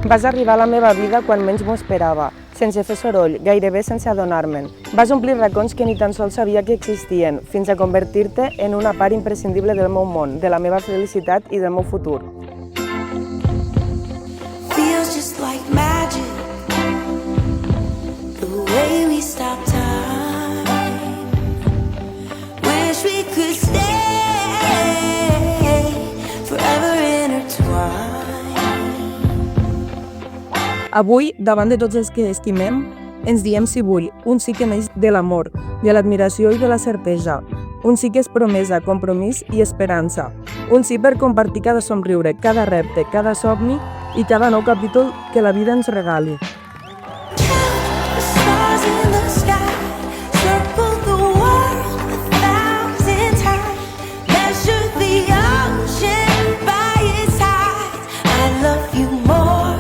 Vas arribar a la meva vida quan menys m'ho esperava, sense fer soroll, gairebé sense adonar-me'n. Vas omplir racons que ni tan sols sabia que existien, fins a convertir-te en una part imprescindible del meu món, de la meva felicitat i del meu futur. Feels just like magic, the way we stop time. Wish we could stay forever intertwined. Avui, davant de tots els que estimem, ens diem sí vull, un sí que neix de l'amor, de l'admiració i de la certesa. Un sí que és promesa, compromís i esperança. Un sí per compartir cada somriure, cada repte, cada somni i cada nou capítol que la vida ens regali. The stars in the sky circle the world 1,000 times. Measure the ocean by its height. I love you more